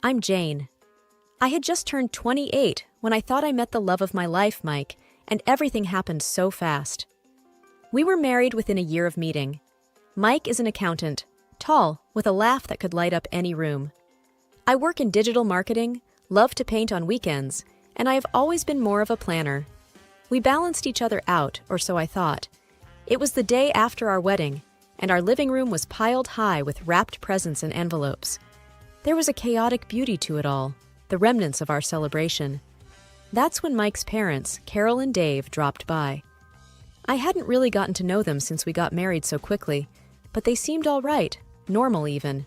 I'm Jane. I had just turned 28 when I thought I met the love of my life, Mike, and everything happened so fast. We were married within a year of meeting. Mike is an accountant, tall, with a laugh that could light up any room. I work in digital marketing, love to paint on weekends, and I have always been more of a planner. We balanced each other out, or so I thought. It was the day after our wedding, and our living room was piled high with wrapped presents and envelopes. There was a chaotic beauty to it all, the remnants of our celebration. That's when Mike's parents, Carol and Dave, dropped by. I hadn't really gotten to know them since we got married so quickly, but they seemed all right, normal even.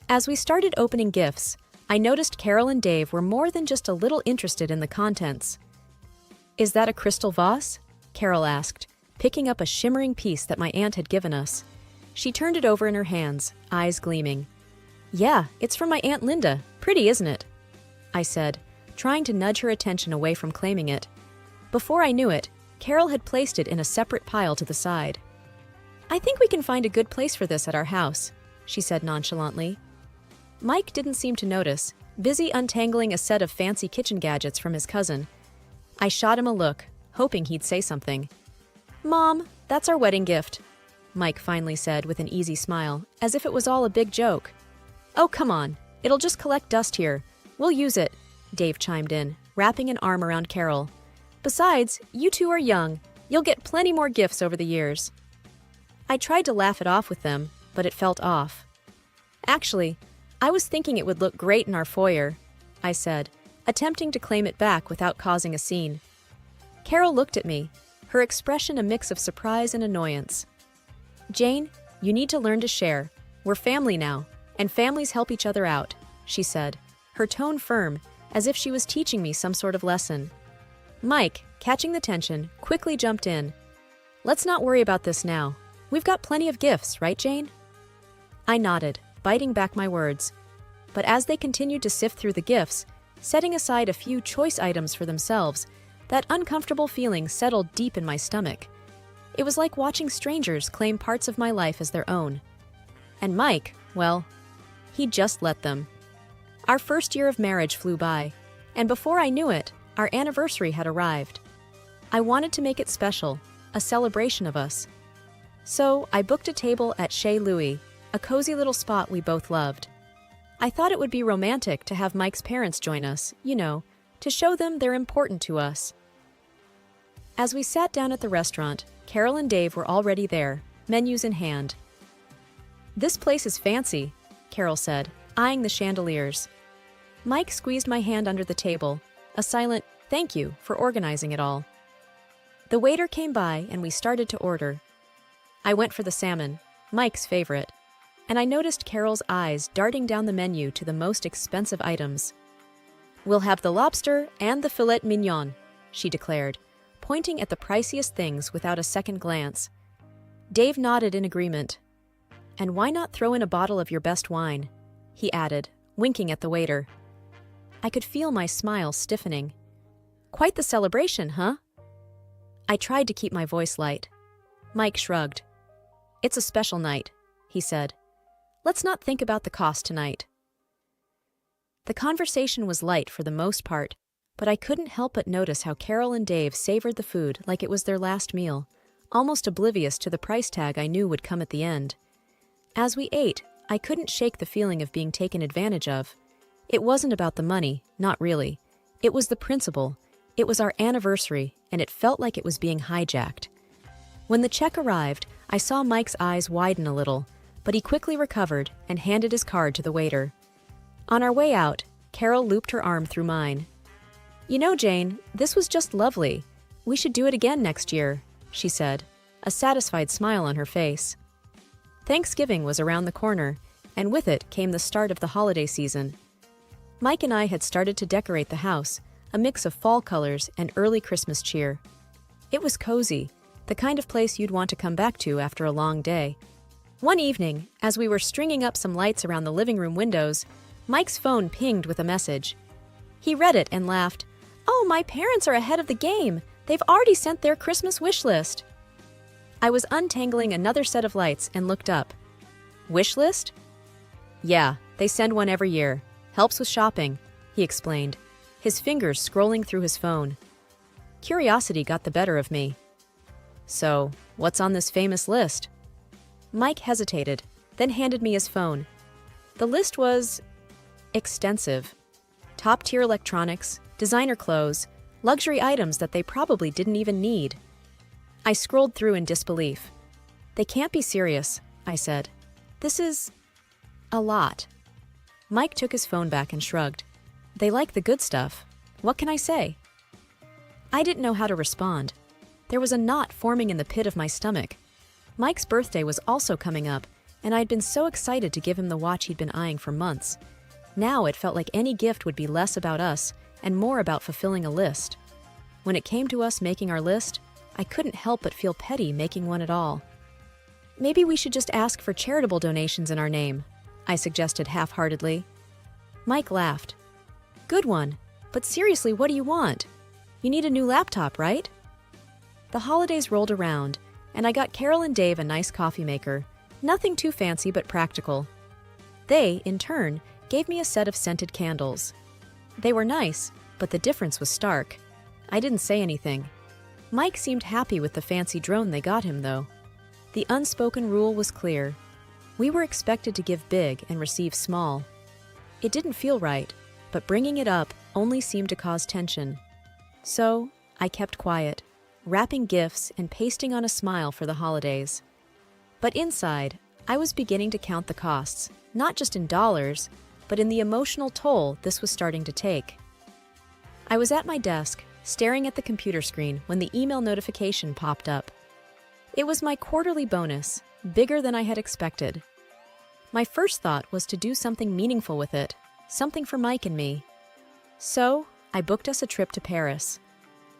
As we started opening gifts, I noticed Carol and Dave were more than just a little interested in the contents. "Is that a crystal vase?" Carol asked, picking up a shimmering piece that my aunt had given us. She turned it over in her hands, eyes gleaming. "Yeah, it's from my Aunt Linda. Pretty, isn't it?" I said, trying to nudge her attention away from claiming it. Before I knew it, Carol had placed it in a separate pile to the side. "I think we can find a good place for this at our house," she said nonchalantly. Mike didn't seem to notice, busy untangling a set of fancy kitchen gadgets from his cousin. I shot him a look, hoping he'd say something. "Mom, that's our wedding gift," Mike finally said with an easy smile, as if it was all a big joke. "Oh, come on. It'll just collect dust here. We'll use it," Dave chimed in, wrapping an arm around Carol. "Besides, you two are young. You'll get plenty more gifts over the years." I tried to laugh it off with them, but it felt off. "Actually, I was thinking it would look great in our foyer," I said, attempting to claim it back without causing a scene. Carol looked at me, her expression a mix of surprise and annoyance. "Jane, you need to learn to share. We're family now, and families help each other out," she said, her tone firm, as if she was teaching me some sort of lesson. Mike, catching the tension, quickly jumped in. "Let's not worry about this now. We've got plenty of gifts, right, Jane?" I nodded, biting back my words. But as they continued to sift through the gifts, setting aside a few choice items for themselves, that uncomfortable feeling settled deep in my stomach. It was like watching strangers claim parts of my life as their own. And Mike, well, he just let them. Our first year of marriage flew by, and before I knew it, our anniversary had arrived. I wanted to make it special, a celebration of us. So I booked a table at Chez Louis, a cozy little spot we both loved. I thought it would be romantic to have Mike's parents join us, to show them they're important to us. As we sat down at the restaurant, Carol and Dave were already there, menus in hand. "This place is fancy," Carol said, eyeing the chandeliers. Mike squeezed my hand under the table, a silent "thank you" for organizing it all. The waiter came by and we started to order. I went for the salmon, Mike's favorite, and I noticed Carol's eyes darting down the menu to the most expensive items. "We'll have the lobster and the filet mignon," she declared, pointing at the priciest things without a second glance. Dave nodded in agreement. "And why not throw in a bottle of your best wine?" he added, winking at the waiter. I could feel my smile stiffening. "Quite the celebration, huh?" I tried to keep my voice light. Mike shrugged. "It's a special night," he said. "Let's not think about the cost tonight." The conversation was light for the most part, but I couldn't help but notice how Carol and Dave savored the food like it was their last meal, almost oblivious to the price tag I knew would come at the end. As we ate, I couldn't shake the feeling of being taken advantage of. It wasn't about the money, not really. It was the principle. It was our anniversary, and it felt like it was being hijacked. When the check arrived, I saw Mike's eyes widen a little, but he quickly recovered and handed his card to the waiter. On our way out, Carol looped her arm through mine. "You know, Jane, this was just lovely. We should do it again next year," she said, a satisfied smile on her face. Thanksgiving was around the corner, and with it came the start of the holiday season. Mike and I had started to decorate the house, a mix of fall colors and early Christmas cheer. It was cozy, the kind of place you'd want to come back to after a long day. One evening, as we were stringing up some lights around the living room windows, Mike's phone pinged with a message. He read it and laughed. "Oh, my parents are ahead of the game. They've already sent their Christmas wish list." I was untangling another set of lights and looked up. "Wish list?" "Yeah, they send one every year. Helps with shopping, he explained, his fingers scrolling through his phone. Curiosity got the better of me. So, what's on this famous list? Mike hesitated, then handed me his phone. The list was extensive. Top-tier electronics, designer clothes, luxury items that they probably didn't even need. I scrolled through in disbelief. They can't be serious, I said. This is a lot. Mike took his phone back and shrugged. They like the good stuff. What can I say? I didn't know how to respond. There was a knot forming in the pit of my stomach. Mike's birthday was also coming up, and I'd been so excited to give him the watch he'd been eyeing for months. Now it felt like any gift would be less about us and more about fulfilling a list. When it came to us making our list, I couldn't help but feel petty making one at all. Maybe we should just ask for charitable donations in our name, I suggested half-heartedly. Mike laughed. Good one, but seriously, what do you want? You need a new laptop, right? The holidays rolled around, and I got Carol and Dave a nice coffee maker. Nothing too fancy but practical. They, in turn, gave me a set of scented candles. They were nice, but the difference was stark. I didn't say anything. Mike seemed happy with the fancy drone they got him, though. The unspoken rule was clear. We were expected to give big and receive small. It didn't feel right, but bringing it up only seemed to cause tension. So, I kept quiet, wrapping gifts and pasting on a smile for the holidays. But inside, I was beginning to count the costs, not just in dollars, but in the emotional toll this was starting to take. I was at my desk, staring at the computer screen when the email notification popped up. It was my quarterly bonus, bigger than I had expected. My first thought was to do something meaningful with it, something for Mike and me. So, I booked us a trip to Paris.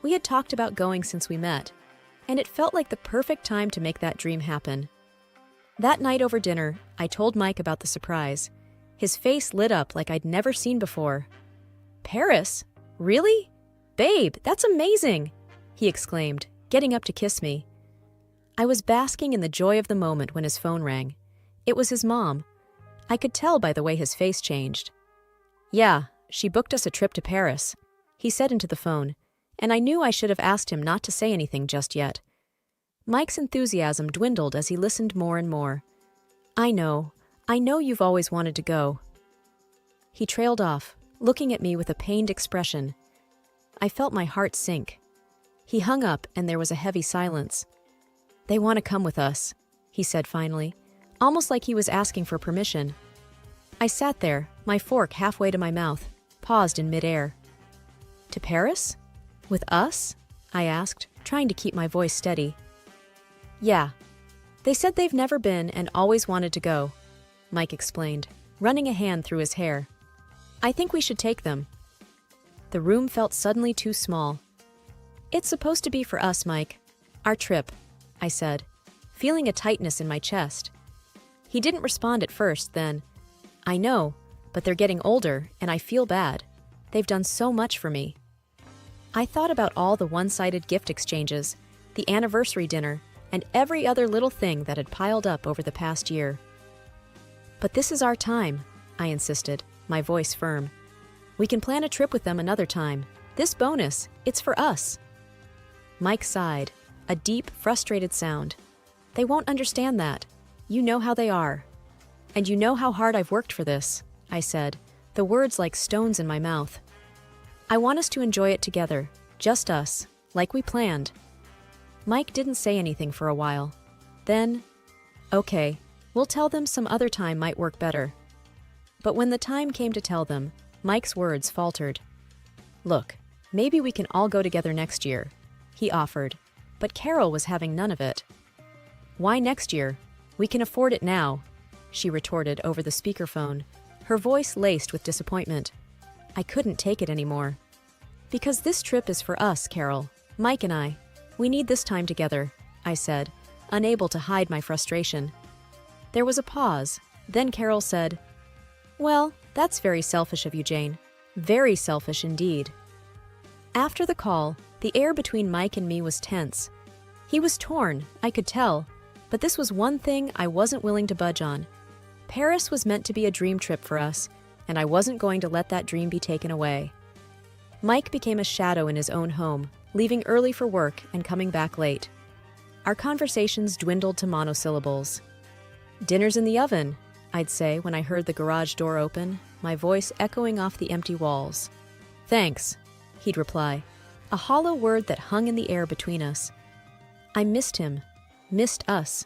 We had talked about going since we met, and it felt like the perfect time to make that dream happen. That night over dinner, I told Mike about the surprise. His face lit up like I'd never seen before. Paris? Really? Babe, that's amazing! He exclaimed, getting up to kiss me. I was basking in the joy of the moment when his phone rang. It was his mom. I could tell by the way his face changed. Yeah, she booked us a trip to Paris, he said into the phone, and I knew I should have asked him not to say anything just yet. Mike's enthusiasm dwindled as he listened more and more. I know you've always wanted to go. He trailed off, looking at me with a pained expression. I felt my heart sink. He hung up and there was a heavy silence. They want to come with us, he said finally, almost like he was asking for permission. I sat there, my fork halfway to my mouth, paused in midair. To Paris? With us? I asked, trying to keep my voice steady. Yeah. They said they've never been and always wanted to go, Mike explained, running a hand through his hair. I think we should take them. The room felt suddenly too small. It's supposed to be for us, Mike. Our trip, I said, feeling a tightness in my chest. He didn't respond at first, then, I know, but they're getting older, and I feel bad. They've done so much for me. I thought about all the one-sided gift exchanges, the anniversary dinner, and every other little thing that had piled up over the past year. But this is our time, I insisted, my voice firm. We can plan a trip with them another time. This bonus, it's for us. Mike sighed, a deep, frustrated sound. They won't understand that. You know how they are. And you know how hard I've worked for this, I said, the words like stones in my mouth. I want us to enjoy it together, just us, like we planned. Mike didn't say anything for a while. Then, okay, we'll tell them some other time might work better. But when the time came to tell them, Mike's words faltered. Look, maybe we can all go together next year, he offered, but Carol was having none of it. Why next year? We can afford it now, she retorted over the speakerphone, her voice laced with disappointment. I couldn't take it anymore. Because this trip is for us, Carol, Mike and I. We need this time together, I said, unable to hide my frustration. There was a pause, then Carol said, Well, that's very selfish of you, Jane. Very selfish indeed. After the call, the air between Mike and me was tense. He was torn, I could tell, but this was one thing I wasn't willing to budge on. Paris was meant to be a dream trip for us, and I wasn't going to let that dream be taken away. Mike became a shadow in his own home, leaving early for work and coming back late. Our conversations dwindled to monosyllables. "Dinner's in the oven," I'd say when I heard the garage door open, my voice echoing off the empty walls. "Thanks," he'd reply, a hollow word that hung in the air between us. I missed him, missed us.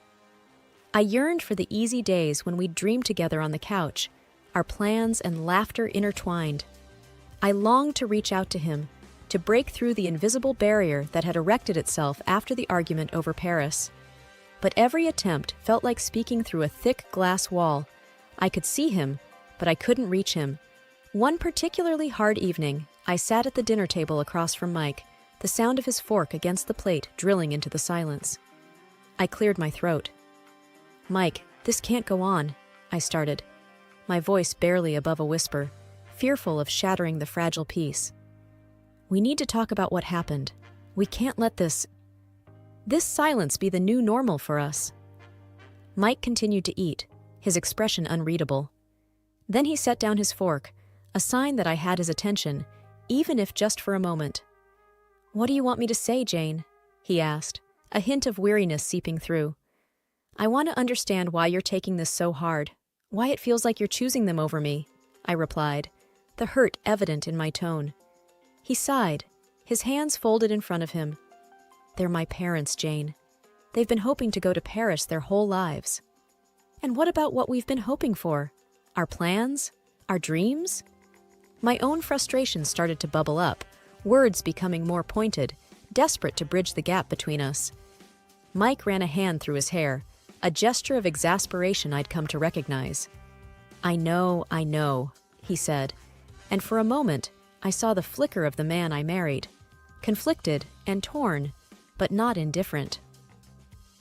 I yearned for the easy days when we'd dream together on the couch, our plans and laughter intertwined. I longed to reach out to him, to break through the invisible barrier that had erected itself after the argument over Paris. But every attempt felt like speaking through a thick glass wall. I could see him, but I couldn't reach him. One particularly hard evening, I sat at the dinner table across from Mike, the sound of his fork against the plate drilling into the silence. I cleared my throat. "Mike, this can't go on," I started, my voice barely above a whisper, fearful of shattering the fragile peace. "We need to talk about what happened. We can't let this silence be the new normal for us." Mike continued to eat, his expression unreadable. Then he set down his fork, a sign that I had his attention, even if just for a moment. "What do you want me to say, Jane?" he asked, a hint of weariness seeping through. "I want to understand why you're taking this so hard, why it feels like you're choosing them over me," I replied, the hurt evident in my tone. He sighed, his hands folded in front of him. "They're my parents, Jane. They've been hoping to go to Paris their whole lives." "And what about what we've been hoping for? Our plans? Our dreams?" My own frustration started to bubble up, words becoming more pointed, desperate to bridge the gap between us. Mike ran a hand through his hair, a gesture of exasperation I'd come to recognize. I know," he said, and for a moment, I saw the flicker of the man I married, conflicted and torn, but not indifferent.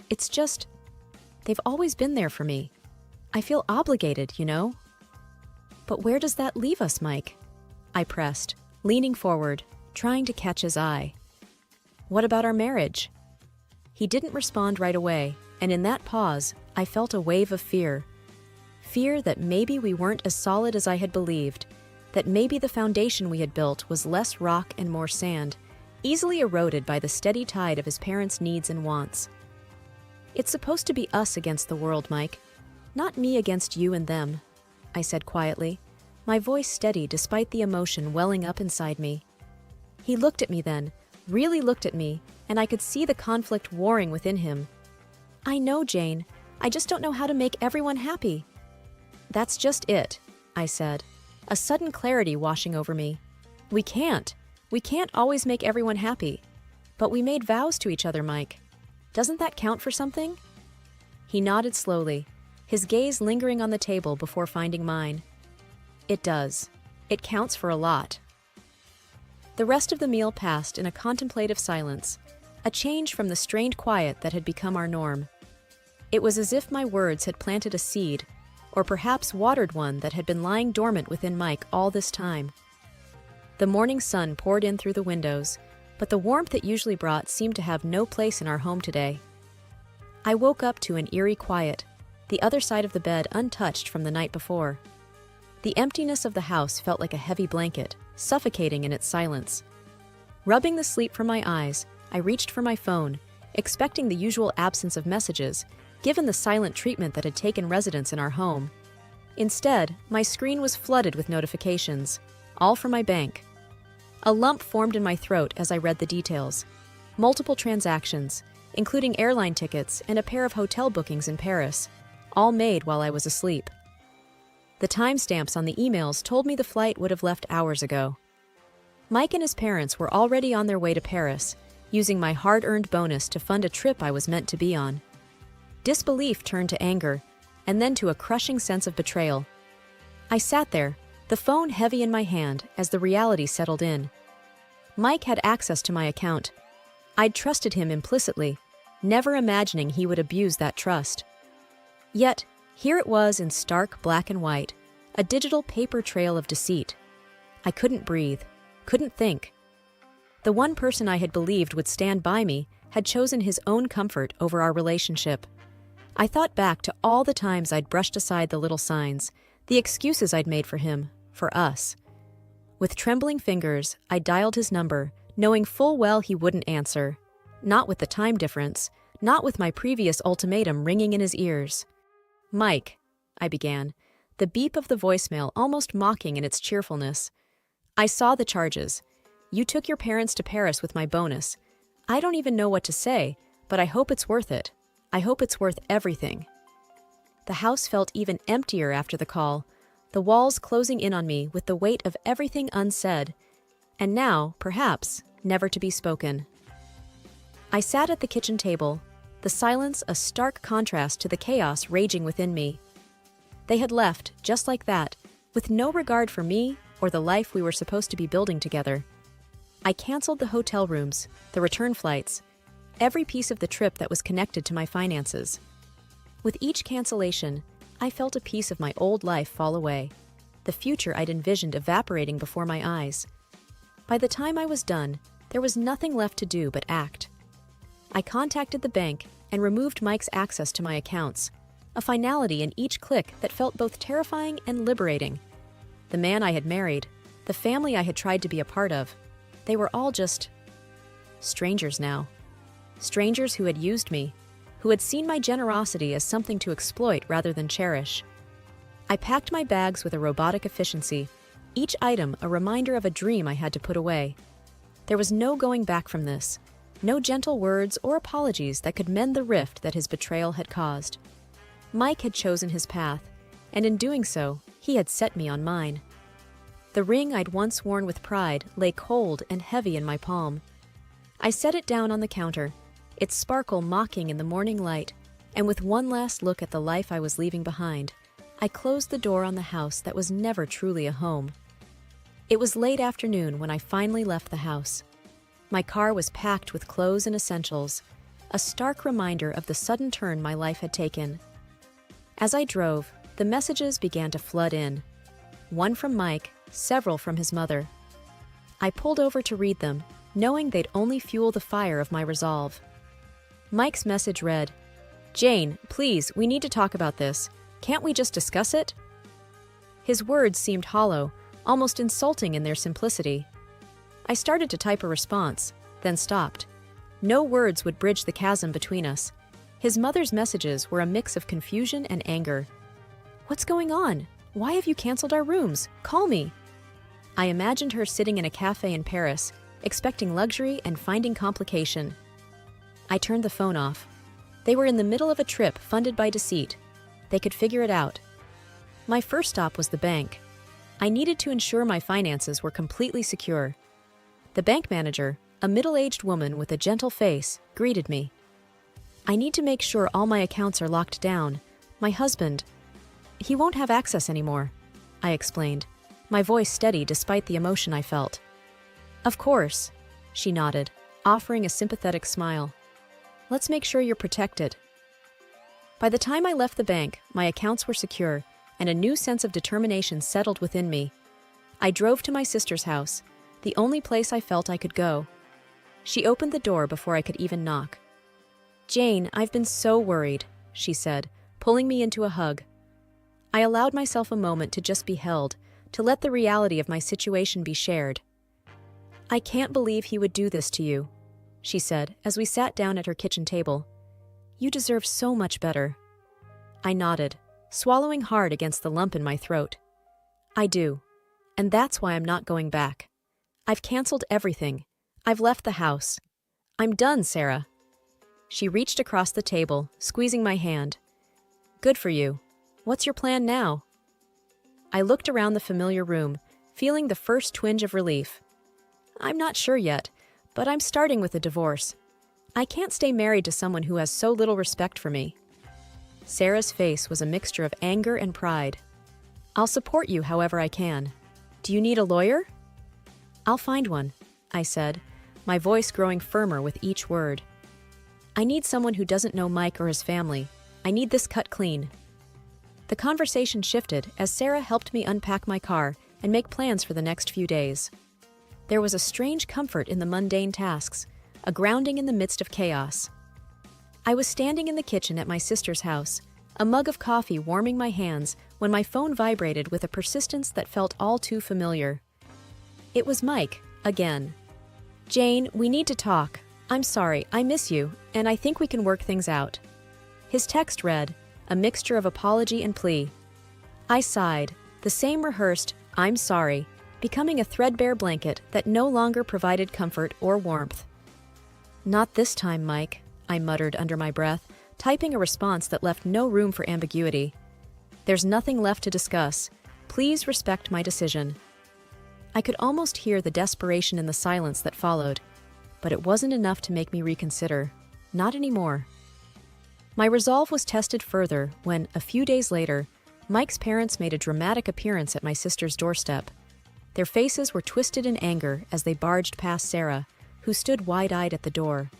"It's just, they've always been there for me. I feel obligated, you know." "But where does that leave us, Mike?" I pressed, leaning forward, trying to catch his eye. "What about our marriage?" He didn't respond right away, and in that pause, I felt a wave of fear. Fear that maybe we weren't as solid as I had believed, that maybe the foundation we had built was less rock and more sand, easily eroded by the steady tide of his parents' needs and wants. "It's supposed to be us against the world, Mike, not me against you and them," I said quietly, my voice steady despite the emotion welling up inside me. He looked at me then, really looked at me, and I could see the conflict warring within him. "I know, Jane. I just don't know how to make everyone happy." "That's just it," I said, a sudden clarity washing over me. We can't always make everyone happy. But we made vows to each other, Mike. Doesn't that count for something?" He nodded slowly, his gaze lingering on the table before finding mine. "It does. It counts for a lot." The rest of the meal passed in a contemplative silence, a change from the strained quiet that had become our norm. It was as if my words had planted a seed, or perhaps watered one that had been lying dormant within Mike all this time. The morning sun poured in through the windows, but the warmth it usually brought seemed to have no place in our home today. I woke up to an eerie quiet, the other side of the bed untouched from the night before. The emptiness of the house felt like a heavy blanket, suffocating in its silence. Rubbing the sleep from my eyes, I reached for my phone, expecting the usual absence of messages, given the silent treatment that had taken residence in our home. Instead, my screen was flooded with notifications, all from my bank. A lump formed in my throat as I read the details. Multiple transactions, including airline tickets and a pair of hotel bookings in Paris, all made while I was asleep. The timestamps on the emails told me the flight would have left hours ago. Mike and his parents were already on their way to Paris, using my hard-earned bonus to fund a trip I was meant to be on. Disbelief turned to anger, and then to a crushing sense of betrayal. I sat there, the phone heavy in my hand as the reality settled in. Mike had access to my account. I'd trusted him implicitly, never imagining he would abuse that trust. Yet, here it was in stark black and white, a digital paper trail of deceit. I couldn't breathe, couldn't think. The one person I had believed would stand by me had chosen his own comfort over our relationship. I thought back to all the times I'd brushed aside the little signs, the excuses I'd made for him, for us. With trembling fingers, I dialed his number, knowing full well he wouldn't answer. Not with the time difference, not with my previous ultimatum ringing in his ears. "Mike," I began, the beep of the voicemail almost mocking in its cheerfulness. "I saw the charges. You took your parents to Paris with my bonus. I don't even know what to say, but I hope it's worth it. I hope it's worth everything." The house felt even emptier after the call, the walls closing in on me with the weight of everything unsaid, and now, perhaps, never to be spoken. I sat at the kitchen table, the silence a stark contrast to the chaos raging within me. They had left, just like that, with no regard for me or the life we were supposed to be building together. I canceled the hotel rooms, the return flights, every piece of the trip that was connected to my finances. With each cancellation, I felt a piece of my old life fall away, the future I'd envisioned evaporating before my eyes. By the time I was done, there was nothing left to do but act. I contacted the bank and removed Mike's access to my accounts, a finality in each click that felt both terrifying and liberating. The man I had married, the family I had tried to be a part of, they were all just strangers now. Strangers who had used me, who had seen my generosity as something to exploit rather than cherish. I packed my bags with a robotic efficiency, each item a reminder of a dream I had to put away. There was no going back from this, no gentle words or apologies that could mend the rift that his betrayal had caused. Mike had chosen his path, and in doing so, he had set me on mine. The ring I'd once worn with pride lay cold and heavy in my palm. I set it down on the counter, its sparkle mocking in the morning light, and with one last look at the life I was leaving behind, I closed the door on the house that was never truly a home. It was late afternoon when I finally left the house. My car was packed with clothes and essentials, a stark reminder of the sudden turn my life had taken. As I drove, the messages began to flood in. One from Mike, several from his mother. I pulled over to read them, knowing they'd only fuel the fire of my resolve. Mike's message read, "Jane, please, we need to talk about this. Can't we just discuss it?" His words seemed hollow, almost insulting in their simplicity. I started to type a response, then stopped. No words would bridge the chasm between us. His mother's messages were a mix of confusion and anger. "What's going on? Why have you canceled our rooms? Call me." I imagined her sitting in a cafe in Paris, expecting luxury and finding complication. I turned the phone off. They were in the middle of a trip funded by deceit. They could figure it out. My first stop was the bank. I needed to ensure my finances were completely secure. The bank manager, a middle-aged woman with a gentle face, greeted me. "I need to make sure all my accounts are locked down. My husband, he won't have access anymore," I explained, my voice steady despite the emotion I felt. "Of course," she nodded, offering a sympathetic smile. "Let's make sure you're protected." By the time I left the bank, my accounts were secure, and a new sense of determination settled within me. I drove to my sister's house, the only place I felt I could go. She opened the door before I could even knock. "Jane, I've been so worried," she said, pulling me into a hug. I allowed myself a moment to just be held, to let the reality of my situation be shared. "I can't believe he would do this to you," she said as we sat down at her kitchen table. "You deserve so much better." I nodded, swallowing hard against the lump in my throat. "I do, and that's why I'm not going back. I've canceled everything. I've left the house. I'm done, Sarah." She reached across the table, squeezing my hand. "Good for you. What's your plan now?" I looked around the familiar room, feeling the first twinge of relief. "I'm not sure yet, but I'm starting with a divorce. I can't stay married to someone who has so little respect for me." Sarah's face was a mixture of anger and pride. "I'll support you however I can. Do you need a lawyer?" "I'll find one," I said, my voice growing firmer with each word. "I need someone who doesn't know Mike or his family. I need this cut clean." The conversation shifted as Sarah helped me unpack my car and make plans for the next few days. There was a strange comfort in the mundane tasks, a grounding in the midst of chaos. I was standing in the kitchen at my sister's house, a mug of coffee warming my hands when my phone vibrated with a persistence that felt all too familiar. It was Mike, again. "Jane, we need to talk. I'm sorry, I miss you, and I think we can work things out." His text read, a mixture of apology and plea. I sighed, the same rehearsed, "I'm sorry," becoming a threadbare blanket that no longer provided comfort or warmth. "Not this time, Mike," I muttered under my breath, typing a response that left no room for ambiguity. "There's nothing left to discuss. Please respect my decision." I could almost hear the desperation in the silence that followed, but it wasn't enough to make me reconsider. Not anymore. My resolve was tested further when, a few days later, Mike's parents made a dramatic appearance at my sister's doorstep. Their faces were twisted in anger as they barged past Sarah, who stood wide-eyed at the door.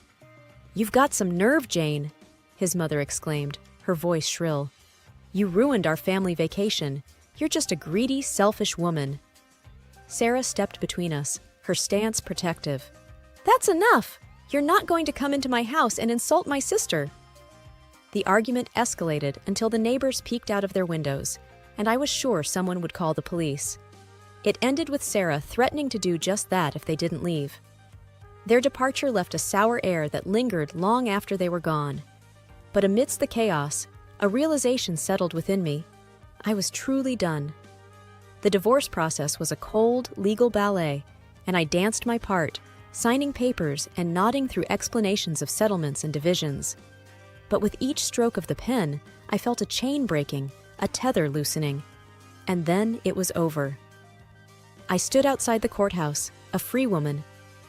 "You've got some nerve, Jane," his mother exclaimed, her voice shrill. "You ruined our family vacation. You're just a greedy, selfish woman." Sarah stepped between us, her stance protective. "That's enough! You're not going to come into my house and insult my sister." The argument escalated until the neighbors peeked out of their windows, and I was sure someone would call the police. It ended with Sarah threatening to do just that if they didn't leave. Their departure left a sour air that lingered long after they were gone. But amidst the chaos, a realization settled within me. I was truly done. The divorce process was a cold, legal ballet, and I danced my part, signing papers and nodding through explanations of settlements and divisions. But with each stroke of the pen, I felt a chain breaking, a tether loosening. And then it was over. I stood outside the courthouse, a free woman.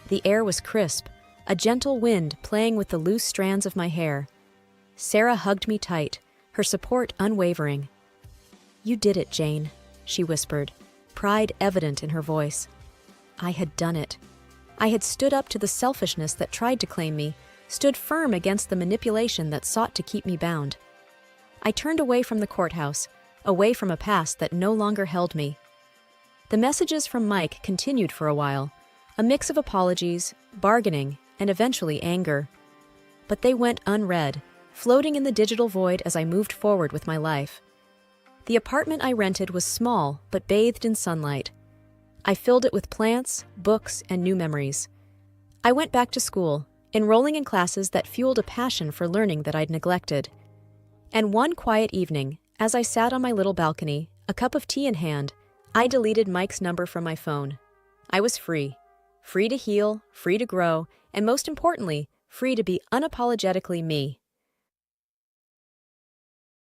The air was crisp, a gentle wind playing with the loose strands of my hair. Sarah hugged me tight, her support unwavering. "You did it, Jane," she whispered, pride evident in her voice. I had done it. I had stood up to the selfishness that tried to claim me, stood firm against the manipulation that sought to keep me bound. I turned away from the courthouse, away from a past that no longer held me. The messages from Mike continued for a while, a mix of apologies, bargaining, and eventually anger. But they went unread, floating in the digital void as I moved forward with my life. The apartment I rented was small, but bathed in sunlight. I filled it with plants, books, and new memories. I went back to school, enrolling in classes that fueled a passion for learning that I'd neglected. And one quiet evening, as I sat on my little balcony, a cup of tea in hand, I deleted Mike's number from my phone. I was free. Free to heal, free to grow, and most importantly, free to be unapologetically me.